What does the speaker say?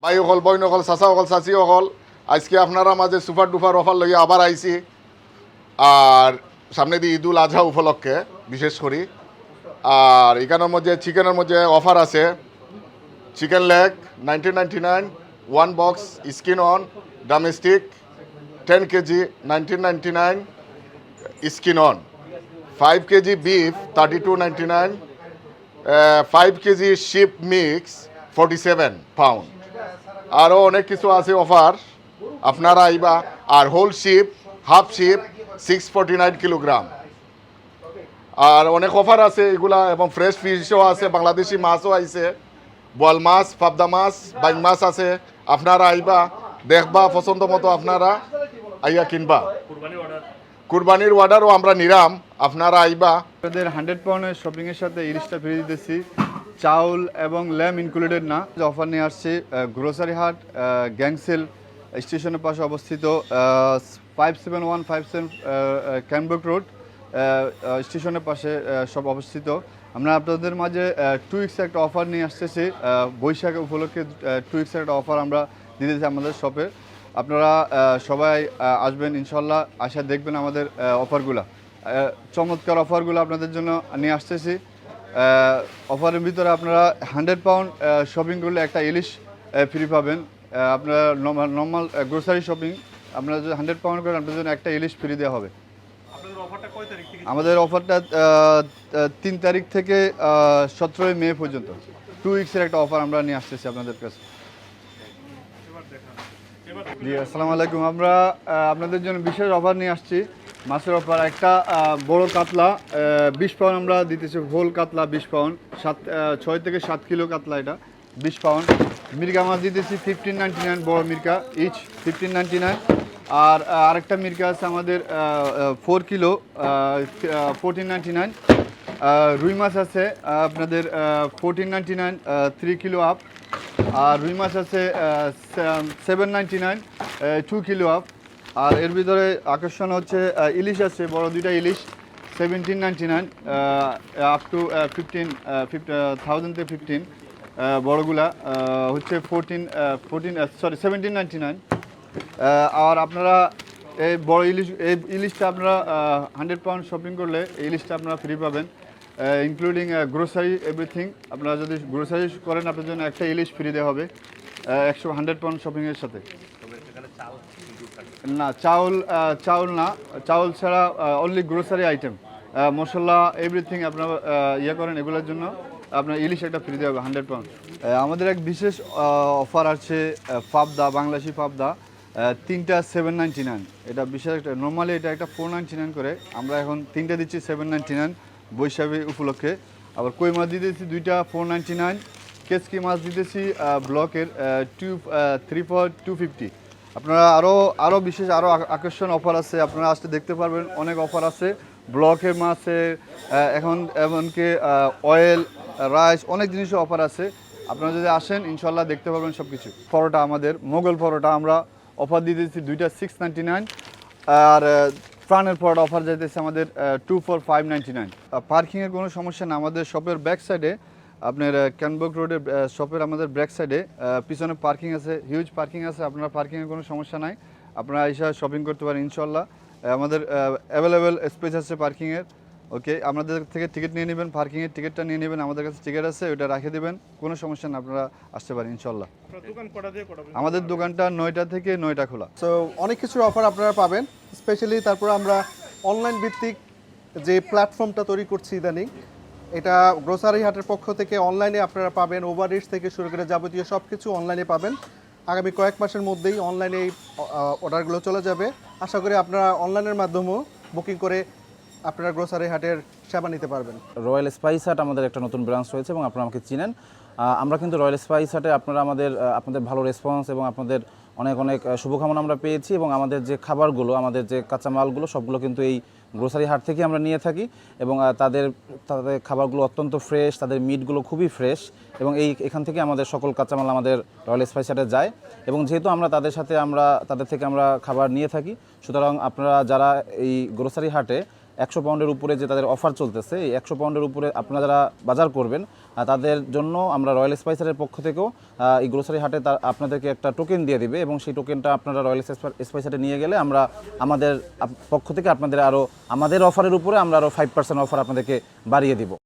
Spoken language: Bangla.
ভাই অকল বইন অকল চাচা অকল চাচি অকল আজকে আপনারা মাঝে সুপার ডুপার অফার লইয়া আবার আইছি। আর সামনে দিয়ে ঈদুল আজহা উপলক্ষে বিশেষ করি। আর এখানের মধ্যে চিকেনের মধ্যে অফার আছে। Chicken leg 1999, 1 box skin on domestic 10 KG 1999 skin on, 5 KG beef 32.99, 5 KG sheep mix 47 pound. আরও অনেক কিছু আছে অফার, আপনারা আইবা। আর whole sheep half sheep 649 kilogram. আর অনেক অফার আছে এগুলা, এবং ফ্রেশ ফিশও আছে, বাংলাদেশি মাছও আইছে, বল মাছ, পাবদা মাছ, বাইং মাছ আছে। আপনারা আইবা, দেখবা, পছন্দ মতো আপনারা আইয়া কিনবা। কুরবানির অর্ডারও আমরা নিরাম, আপনারা আইবা। আপনাদের 100 পাউন্ডের শপিংয়ের সাথে ইলিশটা ফ্রি দিতেছি, চাউল এবং ল্যাম ইনক্লুডেড না। অফার নিয়ে আসছি গ্রোসারি হাট গ্যাংসেল স্টেশনের পাশে অবস্থিত 57157 ক্যানব্রুক রোড স্টেশনের পাশে সব অবস্থিত। আমরা আপনাদের মাঝে 2 উইক্সের একটা অফার নিয়ে আসতেছি। বৈশাখ উপলক্ষে 2 উইক্সের একটা অফার আমরা দিতেছি আমাদের শপে। আপনারা সবাই আসবেন ইনশাল্লাহ, আসা দেখবেন আমাদের অফারগুলো, চমৎকার অফারগুলো আপনাদের জন্য নিয়ে আসতেছি। অফারের ভিতরে আপনারা 100 পাউন্ড শপিং করলে একটা ইলিশ ফ্রি পাবেন। আপনারা নর্মাল গ্রোসারি শপিং আপনারা যদি 100 পাউন্ড করেন আপনাদের জন্য একটা ইলিশ ফ্রি দেওয়া হবে। আমাদের অফারটা 3 তারিখ থেকে 17 মে পর্যন্ত 2 উইক্সের একটা অফার আমরা নিয়ে আসতেছি আপনাদের কাছে। জি আসসালামু আলাইকুম। আমরা আপনাদের জন্য বিশেষ অফার নিয়ে আসছি, মাছের অফার। একটা বড় কাতলা 20 পাউন্ড আমরা দিতেছি, হোল কাতলা 20 পাউন্ড, 6 থেকে 7 কিলো কাতলা, এটা 20 পাউন্ড। মির্গা মাছ দিতেছি 15.99, বড় মির্গা ইচ 15.99। আর আরেকটা মির্গা আছে আমাদের 4 কিলো 14.99। রুই মাছ আছে আপনাদের 14.99, 3 কিলো আপ। আর রুই মাছ আছে 7.99, 2 কিলো আপ। আর এর ভিতরে আকর্ষণ হচ্ছে ইলিশ আছে, বড় দুইটা ইলিশ 17.99, আপ টু 15,000 থেকে 15। বড়গুলা হচ্ছে 17.99। আর আপনারা এই বড় ইলিশটা আপনারা 100 পাউন্ড শপিং করলে এই ইলিশটা আপনারা ফ্রি পাবেন, ইনক্লুডিং গ্রোসারি এভরিথিং। আপনারা যদি গ্রোসারি করেন আপনার জন্য একটা ইলিশ ফ্রি দেওয়া হবে 100 পাউন্ড শপিংয়ের সাথে। না চাউল না, চাউল ছাড়া অনলি গ্রোসারি আইটেম, মশলা এভরিথিং আপনারা করেন, এগুলোর জন্য আপনার ইলিশ একটা ফ্রি দেওয়া হবে 100 পাউন্ড। আমাদের এক বিশেষ অফার আছে, পাবদা, বাংলাদেশি পাবদা 3টা 7.99। এটা বিশেষ একটা, নর্মালি এটা একটা 4.99 করে, আমরা এখন 3টা দিচ্ছি 7.99 বৈশাখী উপলক্ষে। আবার কই মাছ দিতেছি 2টা 4.99, কেচকি মাছ দিতেছি ব্লকের 3 for 250। আপনারা আরও বিশেষ আকর্ষণ অফার আছে, আপনারা আসতে দেখতে পারবেন, অনেক অফার আছে ব্লকের মাছের। এখন এমনকি অয়েল, রাইস, অনেক জিনিসের অফার আছে। আপনারা যদি আসেন ইনশাল্লাহ দেখতে পারবেন সব কিছু। পরোটা, আমাদের মোগল পরোটা আমরা অফার দিতেছি 2টা 6.99। আর প্রাণের পরোটা অফার যাইতেছে আমাদের 2 for 5.99। পার্কিংয়ের কোনো সমস্যা না, আমাদের শপের ব্যাক সাইডে, আপনার ক্যানব্রুক রোডের শপের আমাদের ব্যাক সাইডে পিছনে পার্কিং আছে, হিউজ পার্কিং আছে। আপনারা পার্কিংয়ের কোনো সমস্যা নাই, আপনারা এসে শপিং করতে পারেন ইনশাল্লাহ। আমাদের অ্যাভেলেবেল স্পেস আছে পার্কিংয়ের। ওকে, আমাদের থেকে টিকিট নিয়ে নেবেন, পার্কিংয়ের টিকিটটা নিয়ে নেবেন, আমাদের কাছে টিকিট আছে, ওইটা রেখে দেবেন, কোনো সমস্যা না, আপনারা আসতে পারেন ইনশাল্লাহ। আমাদের দোকানটা 9টা থেকে 9টা খোলা। সো অনেক কিছুর অফার আপনারা পাবেন, স্পেশালি তারপর আমরা অনলাইন ভিত্তিক যে প্ল্যাটফর্মটা তৈরি করছি ইদানিং, এটা গ্রোসারি হাটের পক্ষ থেকে অনলাইনে আপনারা পাবেন। ওভার রিচ থেকে শুরু করে যাবতীয় সব কিছু অনলাইনে পাবেন। আগামী কয়েক মাসের মধ্যেই অনলাইনে এই অর্ডারগুলো চলে যাবে। আশা করি আপনারা অনলাইনের মাধ্যমেও বুকিং করে আপনারা গ্রোসারি হাটের সেবা নিতে পারবেন। রয়্যাল স্পাইস হাট আমাদের একটা নতুন ব্রাঞ্চ রয়েছে এবং আপনারা আমাকে চিনেন। আমরা কিন্তু রয়্যাল স্পাইস হাটে আপনারা আপনাদের ভালো রেসপন্স এবং আপনাদের অনেক অনেক শুভকামনা আমরা পেয়েছি। এবং আমাদের যে খাবারগুলো, আমাদের যে কাঁচামালগুলো, সবগুলো কিন্তু এই গ্রোসারি হাট থেকে আমরা নিয়ে থাকি। এবং তাদের খাবারগুলো অত্যন্ত ফ্রেশ, তাদের মিটগুলো খুবই ফ্রেশ। এবং এখান থেকে আমাদের সকল কাঁচামাল আমাদের রয়্যাল স্পাইস হাটে যায়। এবং যেহেতু আমরা তাদের থেকে আমরা খাবার নিয়ে থাকি, সুতরাং আপনারা যারা এই গ্রোসারি হাটে 100 পাউন্ডের উপরে যে তাদের অফার চলতেছে, এই 100 পাউন্ডের উপরে আপনারা যারা বাজার করবেন তাদের জন্য আমরা রয়্যাল স্পাইসারের পক্ষ থেকেও এই গ্রোসারি হাটে আপনাদেরকে একটা টোকেন দিয়ে দিবে, এবং সেই টোকেনটা আপনারা রয়্যাল স্পাইসারে নিয়ে গেলে আমরা আমাদের পক্ষ থেকে আপনাদের আরও আমাদের অফারের উপরে আমরা আরও 5% অফার আপনাদেরকে বাড়িয়ে দিব।